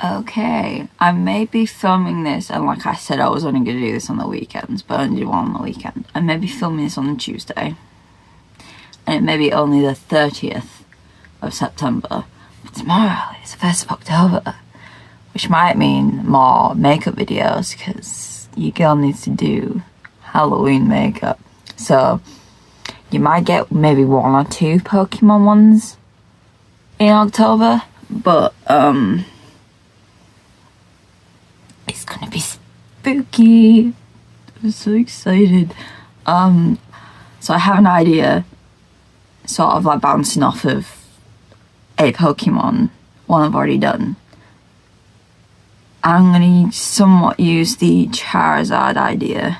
Okay, I may be filming this, and like I said, I was only going to do this on the weekends, but I only do one on the weekend. I may be filming this on Tuesday, and it may be only the 30th of September. But tomorrow is the 1st of October, which might mean more makeup videos, because your girl needs to do Halloween makeup. So, you might get maybe 1 or 2 Pokemon ones in October, but, it's gonna be spooky. I'm so excited. So I have an idea, sort of like bouncing off of a Pokemon one I've already done. I'm gonna somewhat use the Charizard idea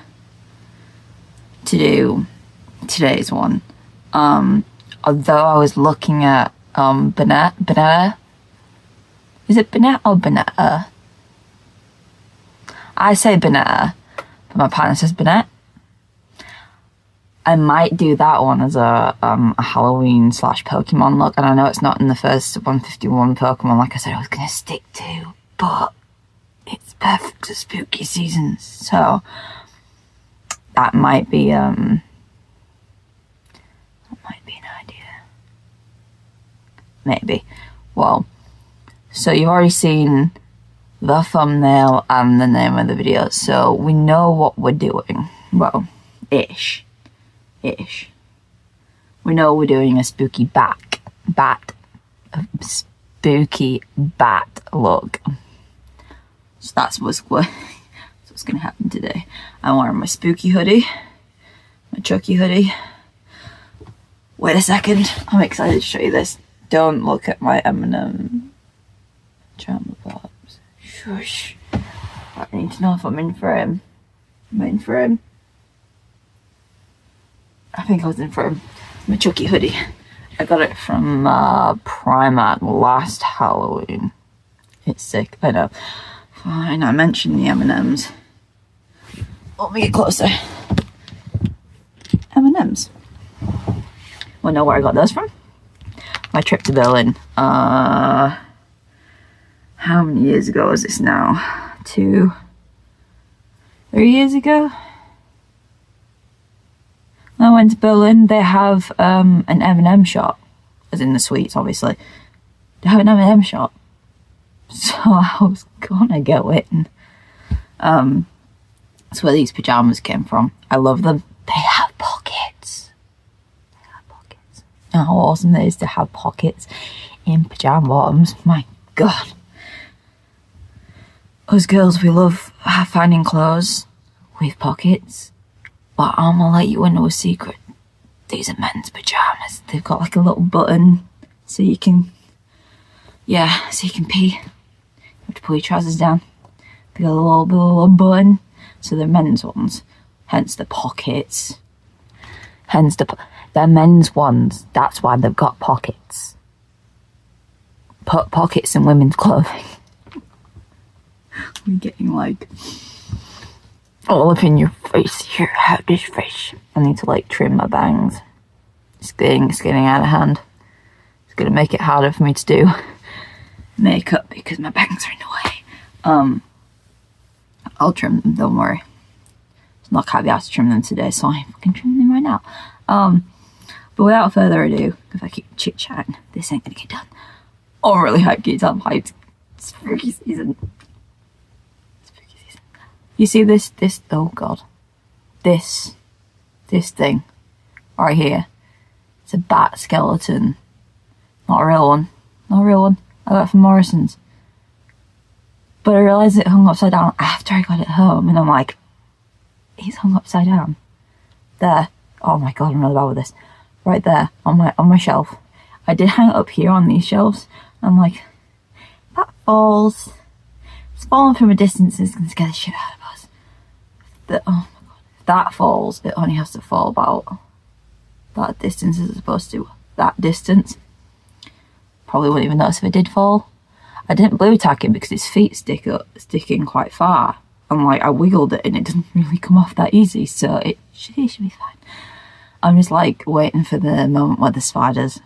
to do today's one. Although I was looking at Banetta. Is it Banetta or Banetta? I say Banetta, but my partner says Banette. I might do that one as a Halloween / Pokemon look, and I know it's not in the first 151 Pokemon like I said I was going to stick to, but it's perfect for spooky seasons, so that might be an idea. Maybe. Well, so you've already seen the thumbnail and the name of the video, so we know what we're doing. Well, ish. We know we're doing a spooky bat look. So that's what's gonna happen today. I'm wearing my spooky hoodie, my Chucky hoodie. Wait a second, I'm excited to show you this. Don't look at my M&M Chandler Bob. Shush. I need to know if I'm in frame. Am I in frame? I think I was in frame. My Chucky hoodie. I got it from Primark last Halloween. It's sick, I know. Fine, I mentioned the M&Ms. Let me get closer. M&Ms. Wanna know where I got those from? My trip to Berlin. How many years ago was this now? 2, 3 years ago? When I went to Berlin, they have an M&M shop, as in the sweets, obviously. They have an M&M shop, so I was gonna go in. That's where these pajamas came from. I love them. They have pockets. And how awesome it is to have pockets in pajama bottoms. My God. Us girls, we love finding clothes with pockets, but I'm gonna let you into a secret. These are men's pajamas. They've got like a little button so you can pee. You have to pull your trousers down. They got a little button, so they're men's ones. Hence the pockets. They're men's ones. That's why they've got pockets. Put pockets in women's clothing. We're getting like all up in your face here. How this face? I need to like trim my bangs. It's getting out of hand. It's gonna make it harder for me to do makeup because my bangs are in the way. I'll trim them, don't worry. It's not gonna be able to trim them today, so I can trim them right now. But without further ado, if I keep chit chatting, this ain't gonna get done. Oh, I'm really hyped. It's hyped. It's spooky season. You see this, oh God. This thing right here. It's a bat skeleton. Not a real one. I got it from Morrison's. But I realised it hung upside down after I got it home, and I'm like, it's hung upside down. There. Oh my God, I'm really bad with this. Right there, on my shelf. I did hang it up here on these shelves. I'm like, that falls. It's falling from a distance, it's gonna scare the shit out of us. Oh my God. If that falls, it only has to fall about that distance as opposed to that distance. Probably wouldn't even notice if it did fall. I didn't blue tack it because his feet stick in quite far. And like I wiggled it and it doesn't really come off that easy, so it should be fine. I'm just like waiting for the moment where the spiders,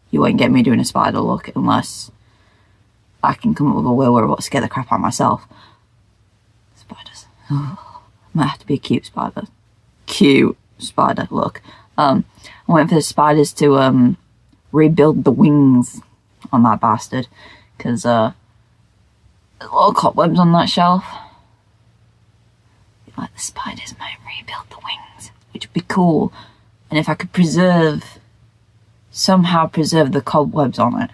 you won't get me doing a spider look unless I can come up with a way where I won't scare the crap out of myself. Spiders. Oh, might have to be a cute spider. Cute spider, look. I went for the spiders to rebuild the wings on that bastard, because there's little cobwebs on that shelf. Like the spiders might rebuild the wings, which would be cool. And if I could somehow preserve the cobwebs on it,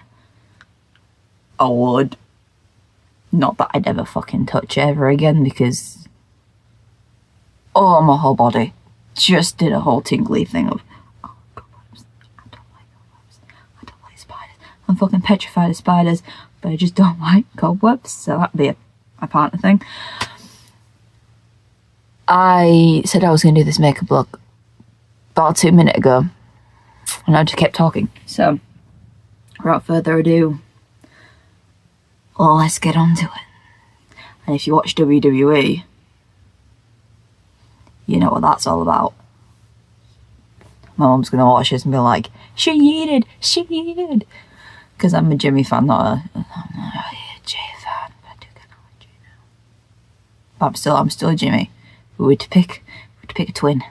I would. Not that I'd ever fucking touch it ever again, because my whole body just did a whole tingly thing of, oh, cobwebs. I don't like cobwebs. I don't like spiders. I'm fucking petrified of spiders, but I just don't like cobwebs, so that'd be a partner thing. I said I was going to do this makeup look about 2 minutes ago, and I just kept talking. So, without further ado, let's get on to it. And if you watch WWE, you know what that's all about. My mum's going to watch this and be like, she yeeted. Because I'm a Jimmy fan, not a Jay fan. But I do kind of like Jay now. But I'm still a Jimmy. If we were to pick a twin,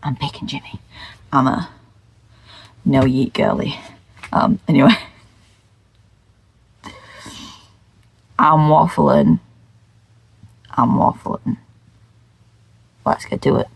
I'm picking Jimmy. I'm a no yeet girly. Anyway. I'm waffling. Let's get to it.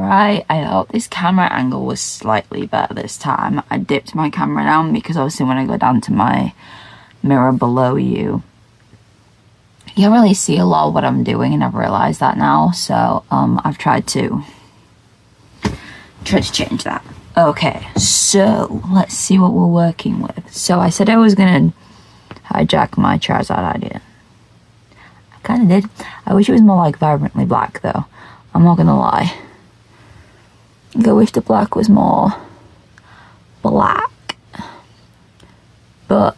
Right, I hope this camera angle was slightly better this time. I dipped my camera down because obviously when I go down to my mirror below you can't really see a lot of what I'm doing, and I've realised that now, so I've tried to change that. Okay, so let's see what we're working with. So I said I was gonna hijack my Charizard idea. I kind of did. I wish it was more like vibrantly black though. I'm not gonna lie. I wish the black was more black. But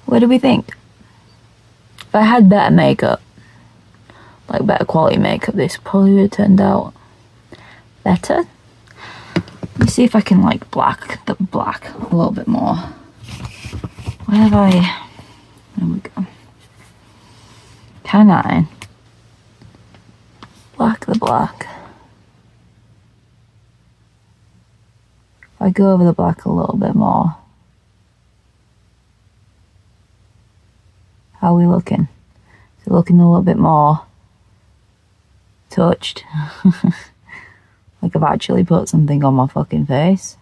what do we think? If I had better makeup, like better quality makeup, this probably would have turned out better. Let me see if I can like black the black a little bit more. Where have I? There we go. Can I black the black? If I go over the black a little bit more. How are we looking? Is it looking a little bit more touched? Like I've actually put something on my fucking face?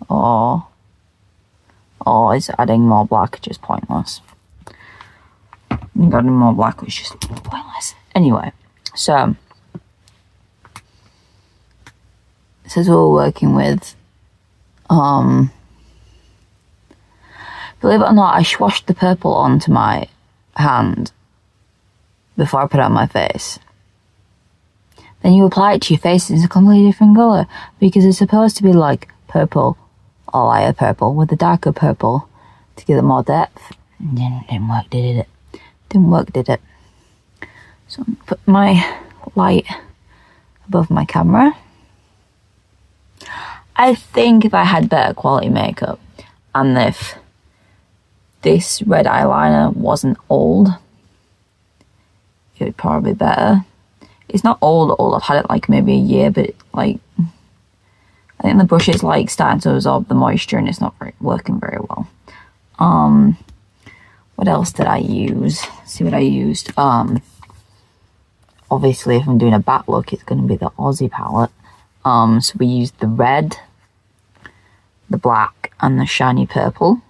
Or is adding more black just pointless? I think adding more black was just pointless. Anyway, so this is what we're working with. Believe it or not, I swashed the purple onto my hand before I put it on my face. Then you apply it to your face, it's a completely different colour because it's supposed to be like purple or lighter purple with a darker purple to give it more depth. And didn't work, did it? Didn't work, did it? So I'm gonna put my light above my camera. I think if I had better quality makeup and if this red eyeliner wasn't old, it would probably be better. It's not old, I've had it like maybe a year, but like, I think the brush is like starting to absorb the moisture and it's not working very well. What else did I use? Let's see what I used. Obviously if I'm doing a bat look, it's going to be the Aussie palette. So we used the red, the black, and the shiny purple.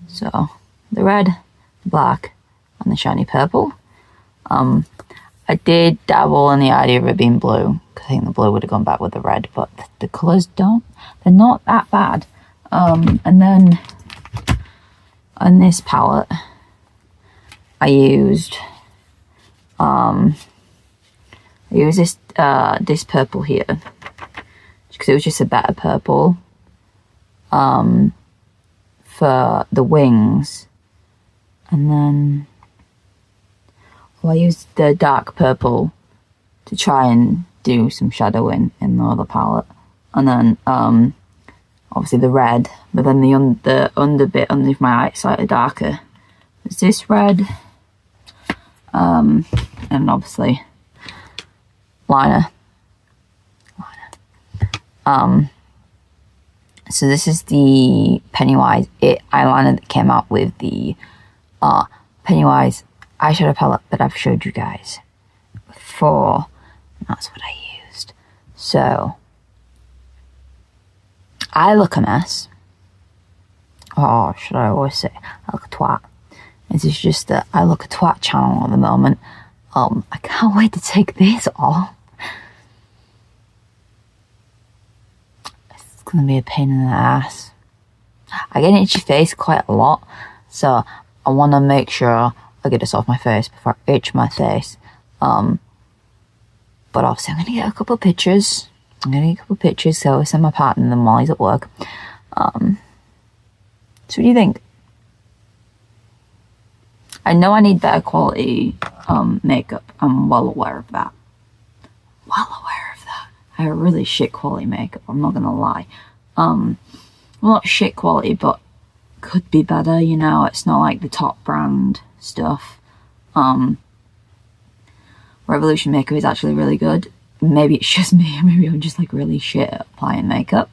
So the red, the black, and the shiny purple. I did dabble in the idea of it being blue, because I think the blue would have gone back with the red, but the colours they're not that bad. And then on this palette, I used this purple here, because it was just a better purple for the wings. And then I used the dark purple to try and do some shadowing in the other palette. And then obviously the red, but then the under bit underneath my eye slightly darker was this red. And obviously liner. So this is the Pennywise eyeliner that came out with the Pennywise eyeshadow palette that I've showed you guys before. And that's what I used. So I look a mess. Or should I always say I look a twat? This is just the I look a twat channel at the moment. I can't wait to take this off. It's gonna be a pain in the ass. I get an itchy face quite a lot, so I want to make sure I get this off my face before I itch my face. But obviously I'm gonna get a couple of pictures. So I send my partner them while he's at work. So what do you think? I know I need better quality makeup. I'm well aware of that. I have really shit quality makeup, I'm not gonna lie. Well, not shit quality, but could be better, you know. It's not like the top brand stuff. Revolution makeup is actually really good. Maybe it's just me, maybe I'm just like really shit at applying makeup.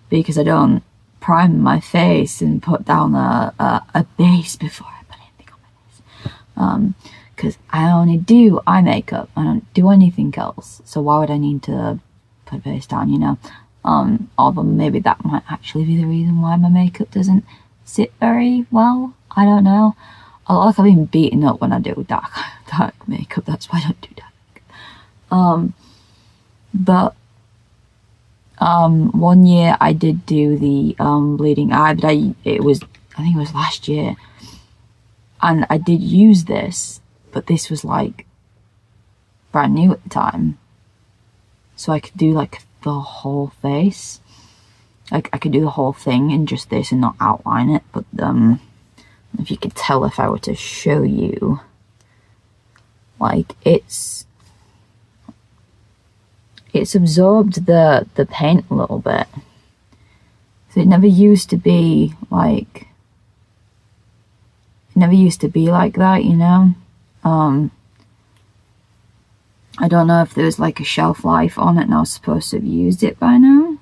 Because I don't prime my face and put down a base before I put anything on my face. because I only do eye makeup. I don't do anything else. So why would I need to put face down, you know? Although maybe that might actually be the reason why my makeup doesn't sit very well. I don't know. I look like I've been beaten up when I do dark makeup. That's why I don't do dark makeup. But 1 year I did do the bleeding eye, but I think it was last year, and I did use this, but this was like brand new at the time, so I could do like the whole face. Like I could do the whole thing in just this and not outline it. But if you could tell if I were to show you, like it's absorbed the paint a little bit. So it never used to be like that, you know. I don't know if there was like a shelf life on it and I was supposed to have used it by now.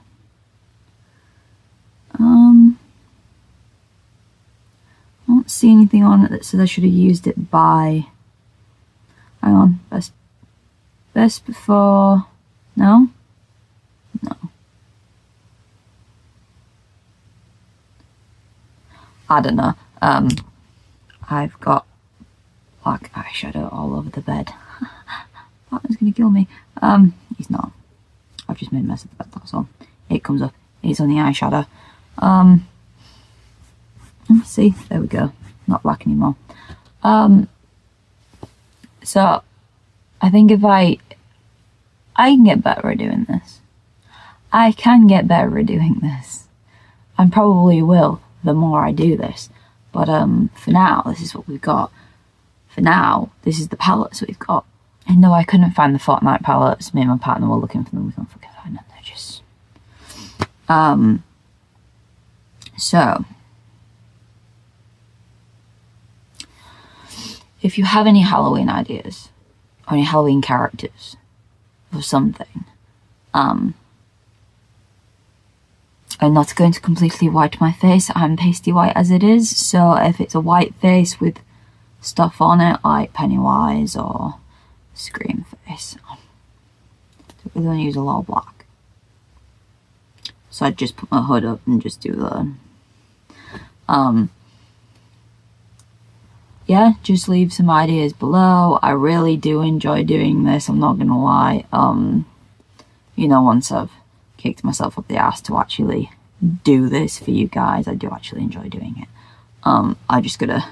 I don't see anything on it that says I should have used it by. Hang on, best before. No. I don't know. I've got black eyeshadow all over the bed. Partner's gonna kill me. He's not. I've just made a mess of the bed, that's all. It comes up. It's on the eyeshadow. See, there we go. Not black anymore. So I think if I can get better at doing this. I can get better at doing this. And probably will the more I do this. But for now, this is what we've got. For now, this is the palettes we've got. And no, I couldn't find the Fortnite palettes. Me and my partner were looking for them. We couldn't fucking find them. They're just... So... if you have any Halloween ideas, or any Halloween characters, or something, I'm not going to completely white my face. I'm pasty white as it is, so if it's a white face with stuff on it, like Pennywise or Scream face, we're going to use a lot of black. So I'd just put my hood up and just do the... yeah, just leave some ideas below. I really do enjoy doing this, I'm not gonna lie. You know, once I've kicked myself up the ass to actually do this for you guys, I do actually enjoy doing it. I just gotta...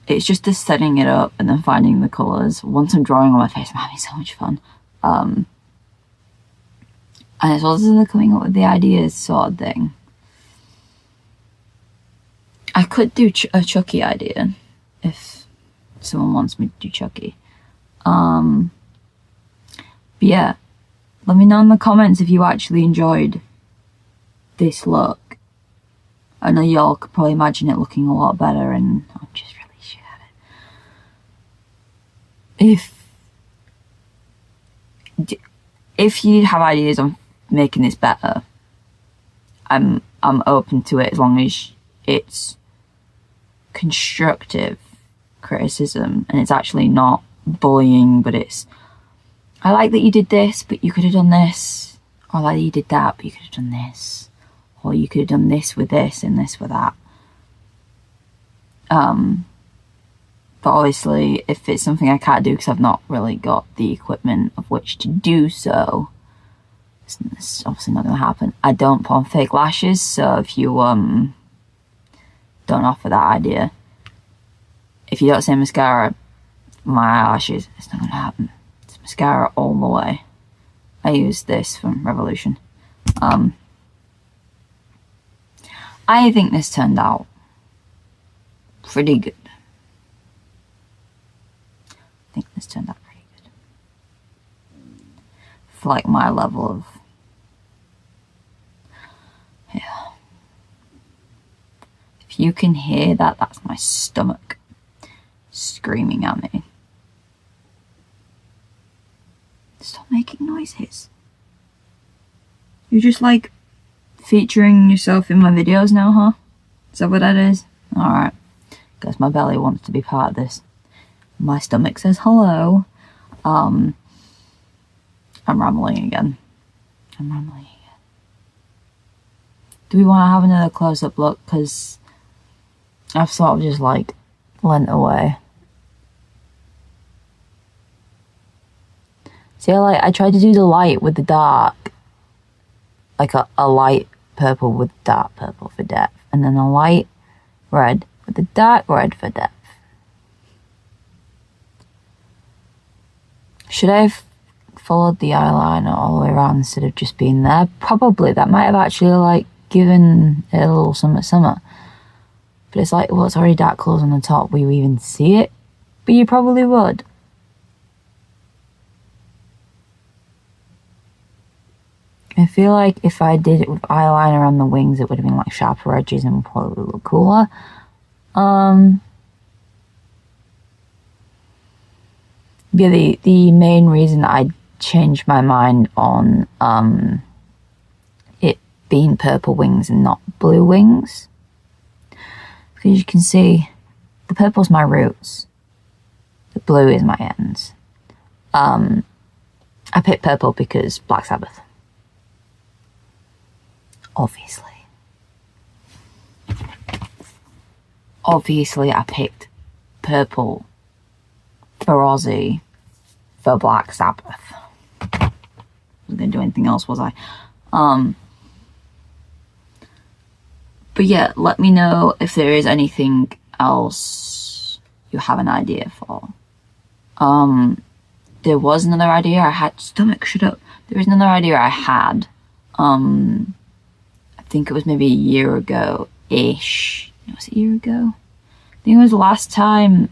it's just the setting it up and then finding the colours. Once I'm drawing on my face, I'm having so much fun. And it's also coming up with the ideas sort of thing. I could do a Chucky idea if someone wants me to do Chucky. But yeah, let me know in the comments if you actually enjoyed this look. I know y'all could probably imagine it looking a lot better, and I'm just really shit at it. If you have ideas on making this better, I'm open to it as long as it's constructive criticism and it's actually not bullying, but it's, I like that you did this but you could have done this, or I like that you did that but you could have done this, or you could have done this with this and this with that. But obviously if it's something I can't do because I've not really got the equipment of which to do so, it's obviously not going to happen. I don't put on fake lashes, so if you don't offer that idea, if you don't say mascara, my eyelashes, it's not going to happen. It's mascara all the way. I use this from Revolution. I think this turned out pretty good. I think this turned out pretty good. For like my level of... yeah. If you can hear that, that's my stomach screaming at me. Stop making noises. You're just like featuring yourself in my videos now, huh? Is that what that is? Alright. Guess my belly wants to be part of this. My stomach says hello. I'm rambling again. Do we want to have another close-up look? Because I've sort of just like leant away. See, I tried to do the light with the dark. Like a light purple with dark purple for depth. And then a light red with the dark red for depth. Should I have followed the eyeliner all the way around instead of just being there? Probably. That might have actually like given it a little summer. But it's like, well, it's already dark colours on the top. Will you even see it? But you probably would. I feel like if I did it with eyeliner on the wings, it would have been like sharper edges and would probably look cooler. Yeah, the main reason I changed my mind on it being purple wings and not blue wings, because you can see the purple's my roots, the blue is my ends. I picked purple because Black Sabbath. Obviously I picked purple for Ozzy for Black Sabbath. I wasn't going to do anything else, was I? But yeah, let me know if there is anything else you have an idea for. There was another idea I had. Stomach, shut up. There was another idea I had. I think it was maybe a year ago-ish. Was it a year ago? I think it was the last time.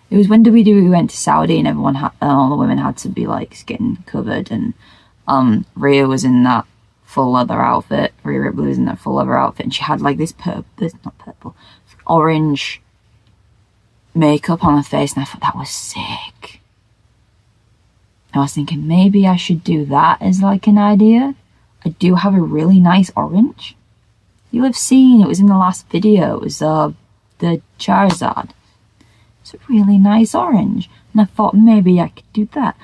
It was when we went to Saudi and everyone had, all the women had to be like skin covered, and Rhea was in that full leather outfit. Rhea Ripley was in that full leather outfit, and she had like this orange makeup on her face, and I thought that was sick. I was thinking maybe I should do that as like an idea. I do have a really nice orange. You'll have seen, it was in the last video, it was the Charizard. It's a really nice orange, and I thought maybe I could do that.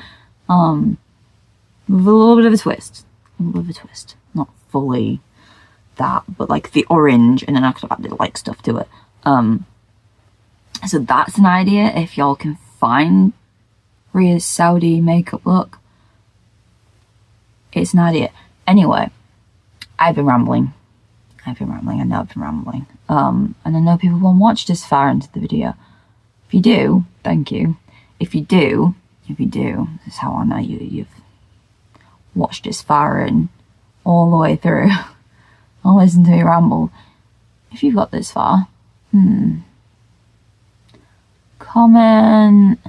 With a little bit of a twist. Not fully that, but like the orange, and then I could have added like stuff to it. So that's an idea if y'all can find Rhea's Saudi makeup look. It's an idea. Anyway, I've been rambling. I know I've been rambling. And I know people won't watch this far into the video. If you do, thank you. If you do, this is how I know you've watched this far in all the way through. I'll listen to me ramble. If you've got this far, comment.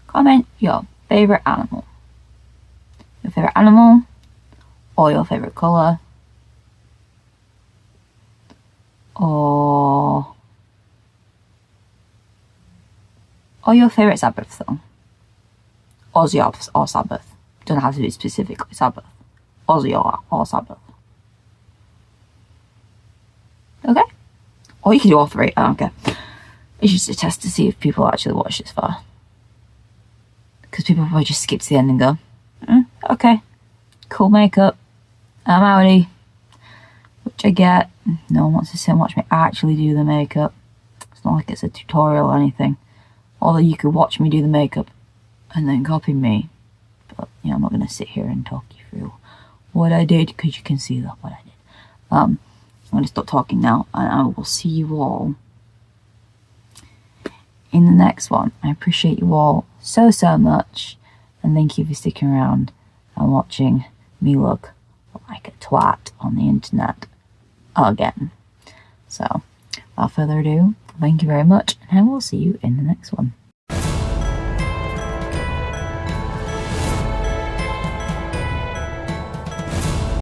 Comment your favourite animal. Your favourite animal, or your favourite colour, or your favourite Sabbath song. Ozzy or Sabbath. Don't have to be specifically Sabbath. Ozzy or Sabbath. Okay? Or you can do all three, I don't care. It's just a test to see if people actually watch this far. Because people probably just skip to the end and go, okay, cool makeup, I'm outie. Which I get. No one wants to sit and watch me actually do the makeup. It's not like it's a tutorial or anything. Although you could watch me do the makeup and then copy me. But, you know, I'm not going to sit here and talk you through what I did, because you can see that what I did. I'm going to stop talking now, and I will see you all in the next one. I appreciate you all so much, and thank you for sticking around and watching me look like a twat on the internet again. So, without further ado, thank you very much, and I will see you in the next one.